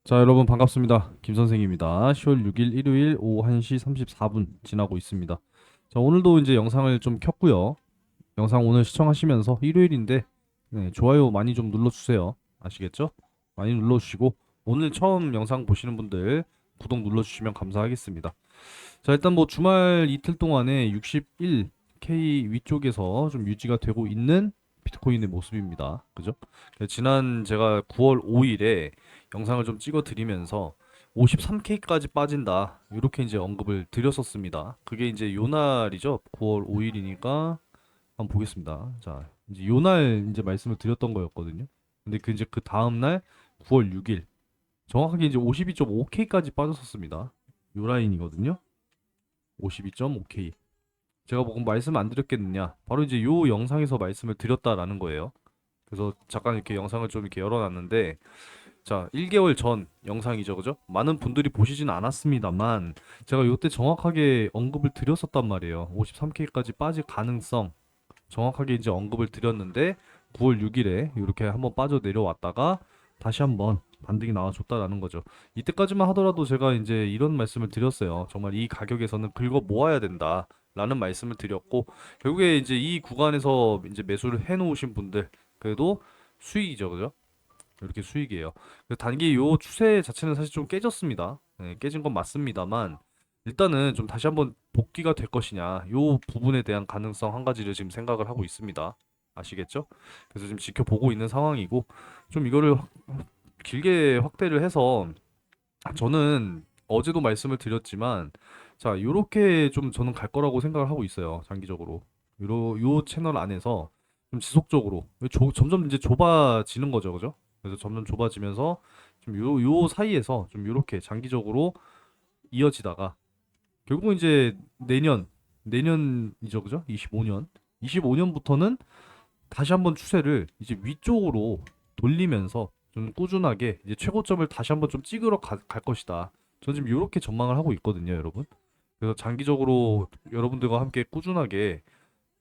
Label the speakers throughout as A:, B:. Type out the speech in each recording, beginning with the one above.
A: 자, 여러분 반갑습니다. 김 선생입니다. 10월 6일 일요일 오후 1시 34분 지나고 있습니다. 자, 오늘도 이제 영상을 좀 켰고요. 영상 오늘 시청하시면서 일요일인데 좋아요 많이 좀 눌러주세요. 아시겠죠? 많이 눌러주시고 오늘 처음 영상 보시는 분들 구독 눌러주시면 감사하겠습니다. 자, 일단 뭐 주말 이틀 동안에 61K 위쪽에서 좀 유지가 되고 있는 비트코인의 모습입니다. 그죠? 지난 제가 9월 5일에 영상을 좀 찍어 드리면서 53K까지 빠진다. 이렇게 이제 언급을 드렸었습니다. 그게 이제 요날이죠. 9월 5일이니까 한번 보겠습니다. 자, 이제 요날 이제 말씀을 드렸던 거였거든요. 근데 그 이제 그 다음 날 9월 6일 정확하게 이제 52.5K까지 빠졌었습니다. 요 라인이거든요. 52.5K. 제가 뭐 말씀 안 드렸겠느냐? 바로 이제 요 영상에서 말씀을 드렸다라는 거예요. 그래서 잠깐 이렇게 영상을 좀 이렇게 열어놨는데, 자, 1개월 전 영상이죠, 그죠? 많은 분들이 보시진 않았습니다만, 제가 요때 정확하게 언급을 드렸었단 말이에요. 53K까지 빠질 가능성, 정확하게 이제 언급을 드렸는데, 9월 6일에 이렇게 한번 빠져 내려왔다가, 다시 한번 반등이 나와줬다라는 거죠. 이때까지만 하더라도 제가 이제 이런 말씀을 드렸어요. 정말 이 가격에서는 긁어 모아야 된다. 라는 말씀을 드렸고, 결국에 이제 이 구간에서 이제 매수를 해 놓으신 분들, 그래도 수익이죠, 그죠? 이렇게 수익이에요. 그래서 단기 요 추세 자체는 사실 좀 깨졌습니다. 네, 깨진 건 맞습니다만 일단은 좀 다시 한번 복귀가 될 것이냐 요 부분에 대한 가능성 한 가지를 지금 생각을 하고 있습니다. 아시겠죠? 그래서 지금 지켜보고 있는 상황이고 좀 이거를 길게 확대를 해서 저는 어제도 말씀을 드렸지만 자 요렇게 좀 저는 갈 거라고 생각을 하고 있어요. 장기적으로 요 채널 안에서 좀 지속적으로 점점 이제 좁아지는 거죠, 그죠? 그래서 점점 좁아지면서 좀 요 사이에서 좀 요렇게 장기적으로 이어지다가 결국은 이제 내년이죠, 그죠? 25년부터는 다시 한번 추세를 이제 위쪽으로 돌리면서 좀 꾸준하게 이제 최고점을 다시 한번 좀 찍으러 갈 것이다. 저는 지금 이렇게 전망을 하고 있거든요, 여러분. 그래서 장기적으로 여러분들과 함께 꾸준하게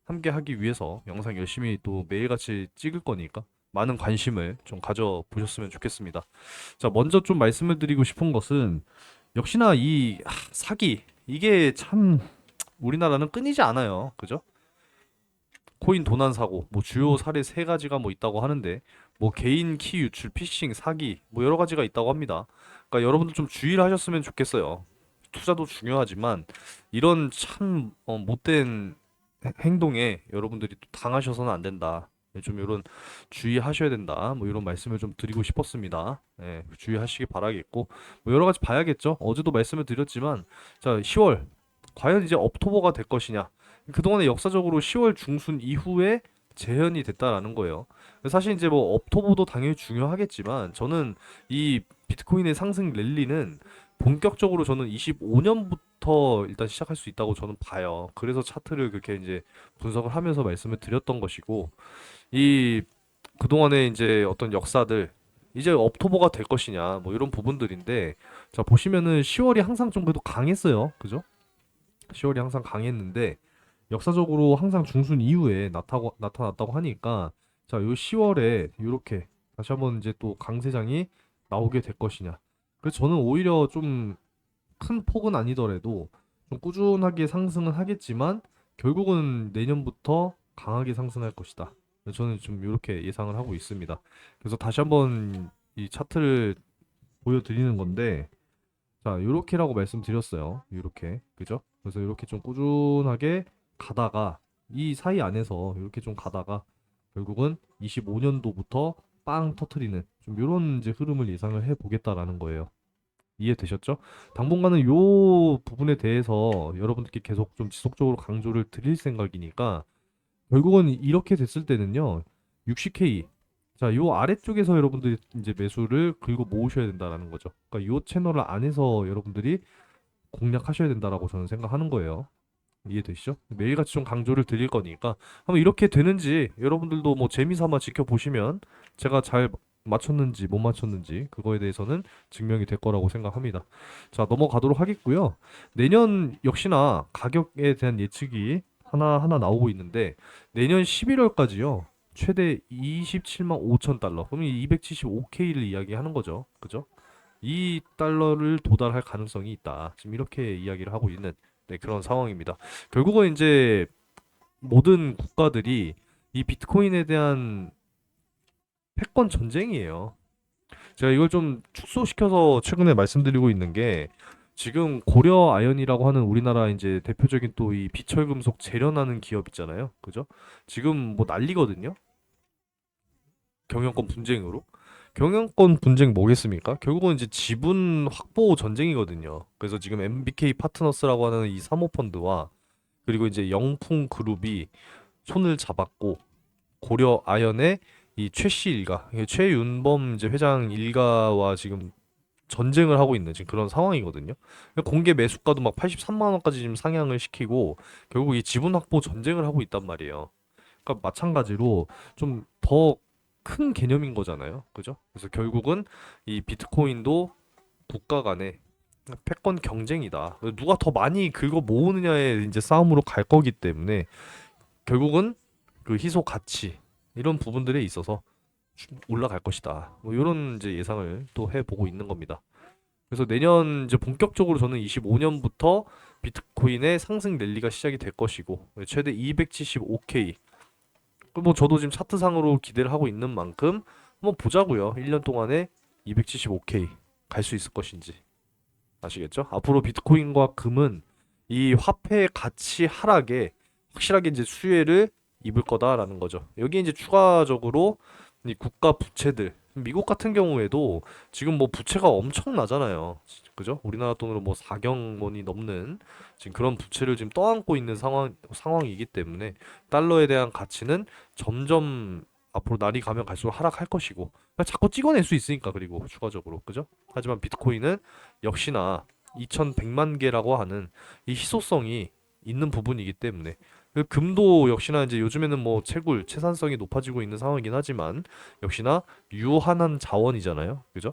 A: 함께 하기 위해서 영상 열심히 또 매일같이 찍을 거니까 많은 관심을 좀 가져 보셨으면 좋겠습니다. 자, 먼저 좀 말씀을 드리고 싶은 것은 역시나 이 사기 이게 참 우리나라는 끊이지 않아요. 그죠? 코인 도난 사고, 뭐 주요 사례 세 가지가 뭐 있다고 하는데, 뭐 개인 키 유출, 피싱, 사기, 뭐 여러 가지가 있다고 합니다. 그러니까 여러분들 좀 주의를 하셨으면 좋겠어요. 투자도 중요하지만 이런 참 못된 행동에 여러분들이 또 당하셔서는 안 된다. 네, 좀 이런 주의하셔야 된다. 뭐 이런 말씀을 좀 드리고 싶었습니다. 예, 주의하시기 바라겠고, 뭐 여러 가지 봐야겠죠. 어제도 말씀을 드렸지만, 자, 10월 과연 이제 업토버가 될 것이냐? 그동안에 역사적으로 10월 중순 이후에 재현이 됐다라는 거예요. 사실 이제 뭐 업토보도 당연히 중요하겠지만 저는 이 비트코인의 상승 랠리는 본격적으로 저는 25년부터 일단 시작할 수 있다고 저는 봐요. 그래서 차트를 그렇게 이제 분석을 하면서 말씀을 드렸던 것이고 이 그동안에 이제 어떤 역사들 이제 업토보가 될 것이냐 뭐 이런 부분들인데 자 보시면은 10월이 항상 좀 그래도 강했어요. 그죠? 10월이 항상 강했는데 역사적으로 항상 중순 이후에 나타났다고 하니까 자, 요 10월에 이렇게 다시 한번 이제 또 강세장이 나오게 될 것이냐. 그래서 저는 오히려 좀 큰 폭은 아니더라도 좀 꾸준하게 상승은 하겠지만 결국은 내년부터 강하게 상승할 것이다. 그래서 저는 좀 이렇게 예상을 하고 있습니다. 그래서 다시 한번 이 차트를 보여드리는 건데 자, 요렇게라고 말씀드렸어요. 요렇게. 그죠? 그래서 요렇게 좀 꾸준하게 가다가 이 사이 안에서 이렇게 좀 가다가 결국은 25년도부터 빵 터트리는 좀 요런 이제 흐름을 예상을 해 보겠다라는 거예요. 이해되셨죠? 당분간은 요 부분에 대해서 여러분들께 계속 좀 지속적으로 강조를 드릴 생각이니까 결국은 이렇게 됐을 때는요. 60K 자, 요 아래쪽에서 여러분들이 이제 매수를 긁어 모으셔야 된다라는 거죠. 그러니까 요 채널 안에서 여러분들이 공략하셔야 된다라고 저는 생각하는 거예요. 이해되시죠? 매일같이 좀 강조를 드릴 거니까 한번 이렇게 되는지 여러분들도 뭐 재미삼아 지켜보시면 제가 잘 맞췄는지 못 맞췄는지 그거에 대해서는 증명이 될 거라고 생각합니다. 자, 넘어가도록 하겠고요. 내년 역시나 가격에 대한 예측이 하나하나 나오고 있는데 내년 11월까지요. 최대 27만 5천 달러. 그럼 275K를 이야기하는 거죠. 그죠? 이 달러를 도달할 가능성이 있다. 지금 이렇게 이야기를 하고 있는 네, 그런 상황입니다. 결국은 이제 모든 국가들이 이 비트코인에 대한 패권 전쟁이에요. 제가 이걸 좀 축소시켜서 최근에 말씀드리고 있는 게 지금 고려 아연이라고 하는 우리나라 이제 대표적인 또 이 비철금속 재련하는 기업 있잖아요. 그죠? 지금 뭐 난리거든요. 경영권 분쟁으로. 경영권 분쟁 뭐겠습니까? 결국은 이제 지분 확보 전쟁이거든요. 그래서 지금 MBK 파트너스라고 하는 이 사모펀드와 그리고 이제 영풍 그룹이 손을 잡았고 고려 아연의 이 최씨 일가, 최윤범 이제 회장 일가와 지금 전쟁을 하고 있는 지금 그런 상황이거든요. 공개 매수가도 막 83만 원까지 지금 상향을 시키고 결국 이 지분 확보 전쟁을 하고 있단 말이에요. 그러니까 마찬가지로 좀 더 큰 개념인 거잖아요. 그죠? 그래서 결국은 이 비트코인도 국가 간의 패권 경쟁이다. 누가 더 많이 긁어 모으느냐의 이제 싸움으로 갈 거기 때문에 결국은 그 희소 가치 이런 부분들에 있어서 올라갈 것이다. 뭐 이런 이제 예상을 또 해보고 있는 겁니다. 그래서 내년 이제 본격적으로 저는 25년부터 비트코인의 상승 랠리가 시작이 될 것이고 최대 275K. 뭐 저도 지금 차트상으로 기대를 하고 있는 만큼 한번 보자고요. 1년 동안에 275K 갈 수 있을 것인지. 아시겠죠? 앞으로 비트코인과 금은 이 화폐의 가치 하락에 확실하게 이제 수혜를 입을 거다라는 거죠. 여기 이제 추가적으로 이 국가 부채들, 미국 같은 경우에도 지금 뭐 부채가 엄청나잖아요. 그죠? 우리나라 돈으로 뭐 4경 원이 넘는 지금 그런 부채를 지금 떠안고 있는 상황이기 때문에 달러에 대한 가치는 점점 앞으로 날이 가면 갈수록 하락할 것이고 그러니까 자꾸 찍어낼 수 있으니까 그리고 추가적으로 그죠? 하지만 비트코인은 역시나 2100만 개라고 하는 이 희소성이 있는 부분이기 때문에 그 금도 역시나 이제 요즘에는 뭐 채굴, 채산성이 높아지고 있는 상황이긴 하지만 역시나 유한한 자원이잖아요. 그죠?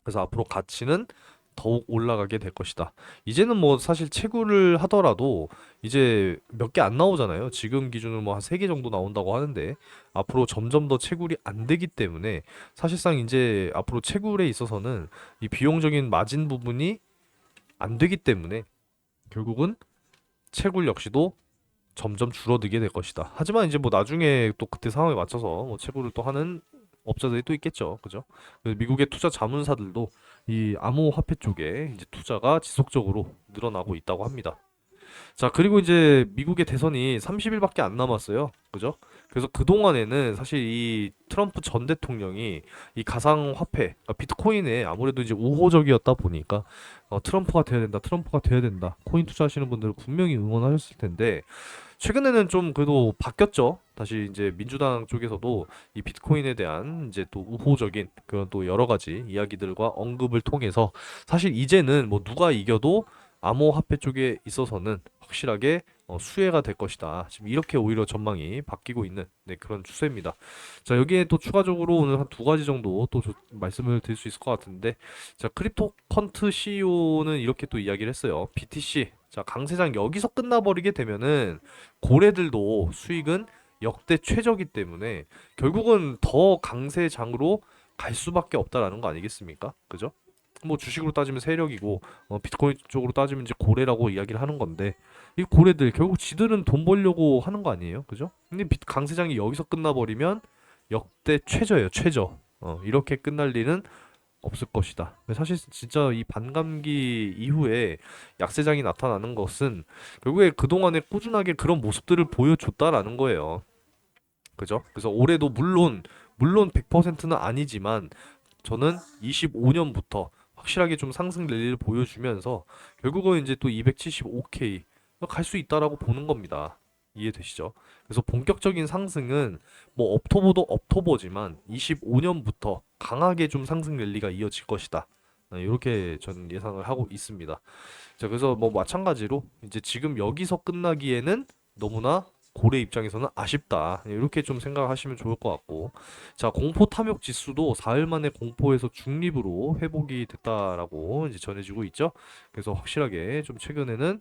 A: 그래서 앞으로 가치는 더욱 올라가게 될 것이다. 이제는 뭐 사실 채굴을 하더라도 이제 몇 개 안 나오잖아요. 지금 기준으로 뭐 한 3개 정도 나온다고 하는데 앞으로 점점 더 채굴이 안 되기 때문에 사실상 이제 앞으로 채굴에 있어서는 이 비용적인 마진 부분이 안 되기 때문에 결국은 채굴 역시도 점점 줄어들게 될 것이다. 하지만 이제 뭐 나중에 또 그때 상황에 맞춰서 뭐 채굴을 또 하는 업자들이 또 있겠죠. 그죠? 그래서 미국의 투자 자문사들도 이 암호화폐 쪽에 이제 투자가 지속적으로 늘어나고 있다고 합니다. 자, 그리고 이제 미국의 대선이 30일밖에 안 남았어요. 그죠? 그래서 그동안에는 사실 이 트럼프 전 대통령이 이 가상화폐, 그러니까 비트코인에 아무래도 이제 우호적이었다 보니까 트럼프가 돼야 된다, 트럼프가 돼야 된다. 코인 투자하시는 분들은 분명히 응원하셨을 텐데 최근에는 좀 그래도 바뀌었죠. 다시 이제 민주당 쪽에서도 이 비트코인에 대한 이제 또 우호적인 그런 또 여러 가지 이야기들과 언급을 통해서 사실 이제는 뭐 누가 이겨도 암호화폐 쪽에 있어서는 확실하게 수혜가 될 것이다. 지금 이렇게 오히려 전망이 바뀌고 있는 네, 그런 추세입니다. 자, 여기에 또 추가적으로 오늘 한 두 가지 정도 또 말씀을 드릴 수 있을 것 같은데, 자, 크립토컨트 CEO는 이렇게 또 이야기를 했어요. BTC, 자, 강세장 여기서 끝나버리게 되면은 고래들도 수익은 역대 최저기 때문에 결국은 더 강세장으로 갈 수밖에 없다라는 거 아니겠습니까? 그죠? 뭐 주식으로 따지면 세력이고 비트코인 쪽으로 따지면 이제 고래라고 이야기를 하는 건데 이 고래들 결국 지들은 돈 벌려고 하는 거 아니에요, 그죠? 근데 강세장이 여기서 끝나버리면 역대 최저예요, 최저. 이렇게 끝날 일은 없을 것이다. 사실 진짜 이 반감기 이후에 약세장이 나타나는 것은 결국에 그동안에 꾸준하게 그런 모습들을 보여줬다라는 거예요. 그죠? 그래서 올해도 물론 100%는 아니지만 저는 25년부터 확실하게 좀 상승 랠리를 보여주면서 결국은 이제 또 275K 갈 수 있다라고 보는 겁니다. 이해되시죠? 그래서 본격적인 상승은 뭐 업토보도 업토보지만 25년부터 강하게 좀 상승 랠리가 이어질 것이다. 이렇게 저는 예상을 하고 있습니다. 자, 그래서 뭐 마찬가지로 이제 지금 여기서 끝나기에는 너무나 고래 입장에서는 아쉽다. 이렇게 좀 생각하시면 좋을 것 같고. 자, 공포 탐욕 지수도 4일 만에 공포에서 중립으로 회복이 됐다라고 이제 전해지고 있죠. 그래서 확실하게 좀 최근에는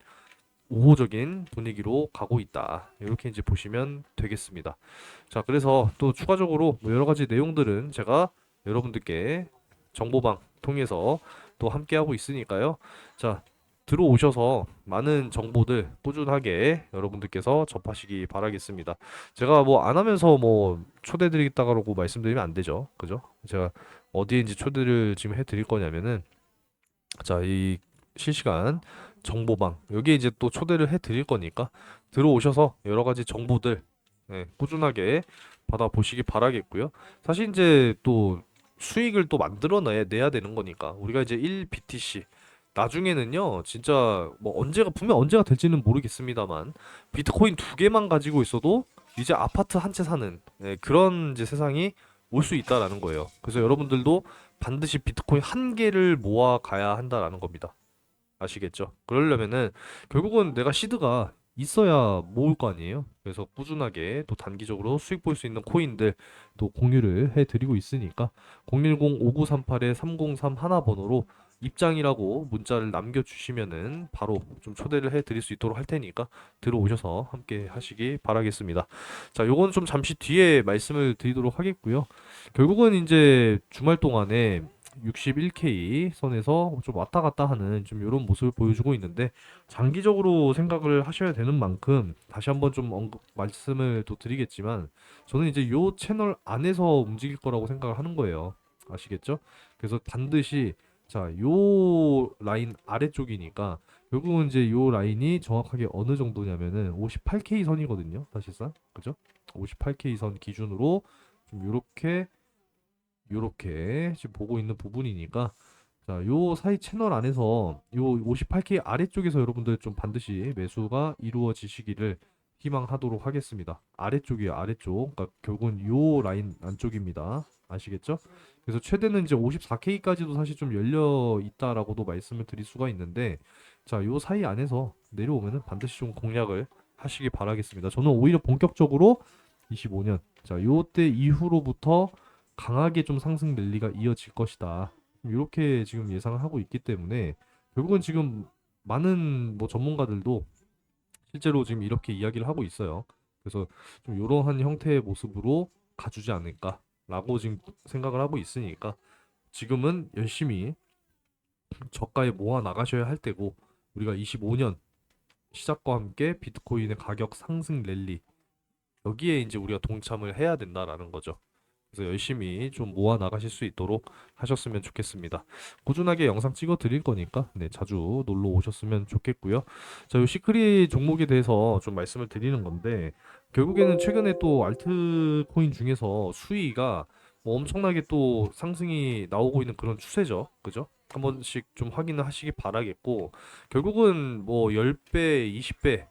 A: 우호적인 분위기로 가고 있다. 이렇게 이제 보시면 되겠습니다. 자, 그래서 또 추가적으로 뭐 여러 가지 내용들은 제가 여러분들께 정보방 통해서 또 함께 하고 있으니까요. 자, 들어오셔서 많은 정보들 꾸준하게 여러분들께서 접하시기 바라겠습니다. 제가 뭐 안 하면서 뭐 초대드리겠다고 말씀드리면 안 되죠. 그죠? 제가 어디인지 초대를 지금 해드릴 거냐면은 자, 이 실시간 정보방 여기에 이제 또 초대를 해드릴 거니까 들어오셔서 여러 가지 정보들 꾸준하게 받아보시기 바라겠고요. 사실 이제 또 수익을 또 내야 되는 거니까 우리가 이제 1BTC 나중에는요 진짜 뭐 언제가 분명 언제가 될지는 모르겠습니다만 비트코인 두 개만 가지고 있어도 이제 아파트 한 채 사는 그런 이제 세상이 올 수 있다라는 거예요. 그래서 여러분들도 반드시 비트코인 한 개를 모아 가야 한다라는 겁니다. 아시겠죠? 그러려면은 결국은 내가 시드가 있어야 모을 거 아니에요? 그래서 꾸준하게 또 단기적으로 수익 볼 수 있는 코인들 또 공유를 해드리고 있으니까 010-5938-3031 번호로 입장이라고 문자를 남겨주시면은 바로 좀 초대를 해드릴 수 있도록 할 테니까 들어오셔서 함께 하시기 바라겠습니다. 자, 요건 좀 잠시 뒤에 말씀을 드리도록 하겠고요. 결국은 이제 주말 동안에 61K 선에서 좀 왔다 갔다 하는 좀 이런 모습을 보여주고 있는데 장기적으로 생각을 하셔야 되는 만큼 다시 한번 좀 말씀을 또 드리겠지만 저는 이제 요 채널 안에서 움직일 거라고 생각을 하는 거예요. 아시겠죠? 그래서 반드시 자, 요 라인 아래쪽이니까 결국은 이제 요 라인이 정확하게 어느 정도냐면은 58K 선이거든요. 사실상. 그죠? 58K 선 기준으로 좀 요렇게 지금 보고 있는 부분이니까 자, 요 사이 채널 안에서 요 58K 아래쪽에서 여러분들 좀 반드시 매수가 이루어지시기를 희망하도록 하겠습니다. 아래쪽이에요, 아래쪽. 그러니까 결국은 요 라인 안쪽입니다. 아시겠죠? 그래서 최대는 이제 54K까지도 사실 좀 열려 있다라고도 말씀을 드릴 수가 있는데 자, 요 사이 안에서 내려오면은 반드시 좀 공략을 하시기 바라겠습니다. 저는 오히려 본격적으로 25년 자, 요때 이후로부터 강하게 좀 상승 랠리가 이어질 것이다. 이렇게 지금 예상을 하고 있기 때문에 결국은 지금 많은 뭐 전문가들도 실제로 지금 이렇게 이야기를 하고 있어요. 그래서 좀 이러한 형태의 모습으로 가주지 않을까라고 지금 생각을 하고 있으니까 지금은 열심히 저가에 모아 나가셔야 할 때고 우리가 25년 시작과 함께 비트코인의 가격 상승 랠리 여기에 이제 우리가 동참을 해야 된다라는 거죠. 그래서 열심히 좀 모아 나가실 수 있도록 하셨으면 좋겠습니다. 꾸준하게 영상 찍어 드릴 거니까 네, 자주 놀러 오셨으면 좋겠고요. 자, 요 시크릿 종목에 대해서 좀 말씀을 드리는 건데 결국에는 최근에 또 알트코인 중에서 수위가 뭐 엄청나게 또 상승이 나오고 있는 그런 추세죠. 그죠? 한 번씩 좀 확인을 하시기 바라겠고 결국은 뭐 10배, 20배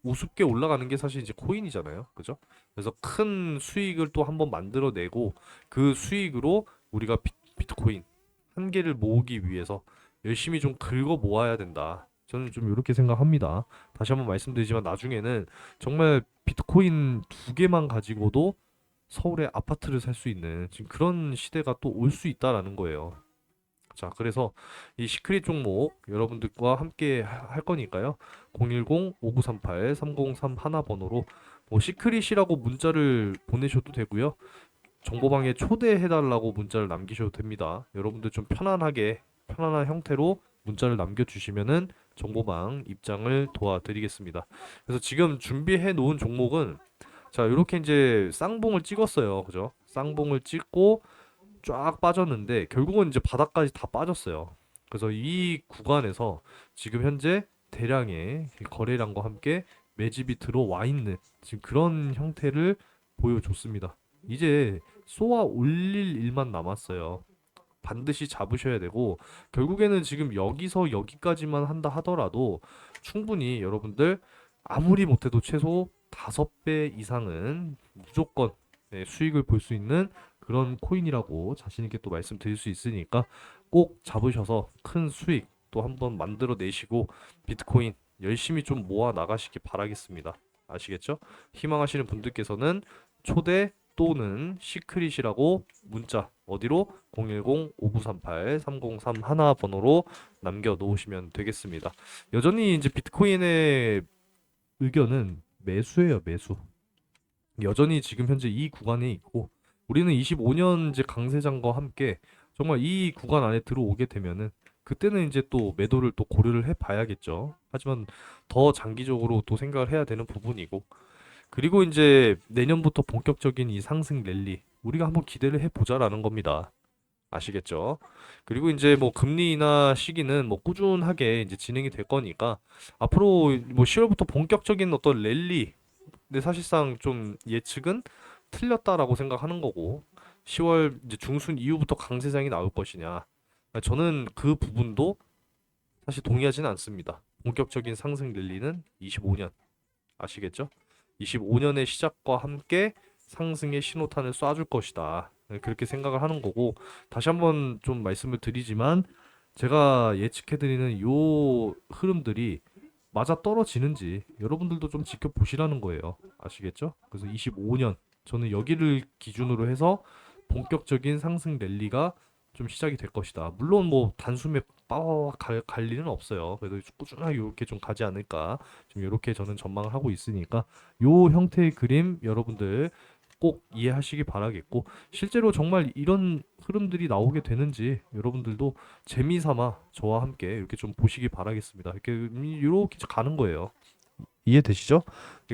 A: 우습게 올라가는 게 사실 이제 코인이잖아요. 그죠? 그래서 큰 수익을 또 한번 만들어내고 그 수익으로 우리가 비트코인 한 개를 모으기 위해서 열심히 좀 긁어 모아야 된다. 저는 좀 이렇게 생각합니다. 다시 한번 말씀드리지만 나중에는 정말 비트코인 두 개만 가지고도 서울에 아파트를 살 수 있는 지금 그런 시대가 또 올 수 있다라는 거예요. 자, 그래서 이 시크릿 종목 여러분들과 함께 할 거니까요. 010-5938-3031 번호로 뭐 시크릿이라고 문자를 보내셔도 되고요. 정보방에 초대해달라고 문자를 남기셔도 됩니다. 여러분들 좀 편안한 형태로 문자를 남겨주시면은 정보방 입장을 도와드리겠습니다. 그래서 지금 준비해 놓은 종목은 자, 이렇게 이제 쌍봉을 찍었어요. 그죠? 쌍봉을 찍고 쫙 빠졌는데 결국은 이제 바닥까지 다 빠졌어요. 그래서 이 구간에서 지금 현재 대량의 거래량과 함께 매집이 들어와 있는 지금 그런 형태를 보여줬습니다. 이제 쏘아 올릴 일만 남았어요. 반드시 잡으셔야 되고 결국에는 지금 여기서 여기까지만 한다 하더라도 충분히 여러분들 아무리 못해도 최소 5배 이상은 무조건 수익을 볼 수 있는 그런 코인이라고 자신 있게 또 말씀드릴 수 있으니까 꼭 잡으셔서 큰 수익 또 한번 만들어 내시고 비트코인 열심히 좀 모아 나가시기 바라겠습니다. 아시겠죠? 희망하시는 분들께서는 초대 또는 시크릿이라고 문자 어디로 010-5938-3031 번호로 남겨 놓으시면 되겠습니다. 여전히 이제 비트코인의 의견은 매수예요, 매수. 여전히 지금 현재 이 구간에 있고 우리는 25년 이제 강세장과 함께 정말 이 구간 안에 들어오게 되면은 그때는 이제 또 매도를 또 고려를 해 봐야겠죠. 하지만 더 장기적으로 또 생각을 해야 되는 부분이고, 그리고 이제 내년부터 본격적인 이 상승 랠리 우리가 한번 기대를 해 보자라는 겁니다. 아시겠죠? 그리고 이제 뭐 금리 인하 시기는 뭐 꾸준하게 이제 진행이 될 거니까 앞으로 뭐 10월부터 본격적인 어떤 랠리, 근데 사실상 좀 예측은 틀렸다라고 생각하는 거고, 10월 이제 중순 이후부터 강세장이 나올 것이냐, 저는 그 부분도 사실 동의하지는 않습니다. 본격적인 상승 랠리는 25년, 아시겠죠? 25년의 시작과 함께 상승의 신호탄을 쏴줄 것이다. 네, 그렇게 생각을 하는 거고, 다시 한번 좀 말씀을 드리지만 제가 예측해드리는 요 흐름들이 맞아 떨어지는지 여러분들도 좀 지켜보시라는 거예요. 아시겠죠? 그래서 25년, 저는 여기를 기준으로 해서 본격적인 상승 랠리가 좀 시작이 될 것이다. 물론 뭐 단숨에 빠바박 갈 일은 없어요. 그래도 꾸준하게 이렇게 좀 가지 않을까. 좀 이렇게 저는 전망을 하고 있으니까 요 형태의 그림 여러분들 꼭 이해하시기 바라겠고, 실제로 정말 이런 흐름들이 나오게 되는지 여러분들도 재미삼아 저와 함께 이렇게 좀 보시기 바라겠습니다. 이렇게 가는 거예요. 이해되시죠?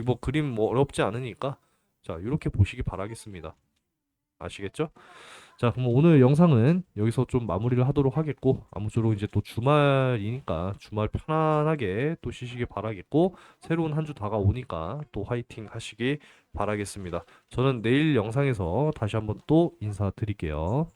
A: 뭐 그림 뭐 어렵지 않으니까 자 이렇게 보시기 바라겠습니다. 아시겠죠? 자, 그럼 오늘 영상은 여기서 좀 마무리를 하도록 하겠고, 아무쪼록 이제 또 주말이니까 주말 편안하게 또 쉬시기 바라겠고, 새로운 한 주 다가오니까 또 화이팅 하시기 바라겠습니다. 저는 내일 영상에서 다시 한번 또 인사드릴게요.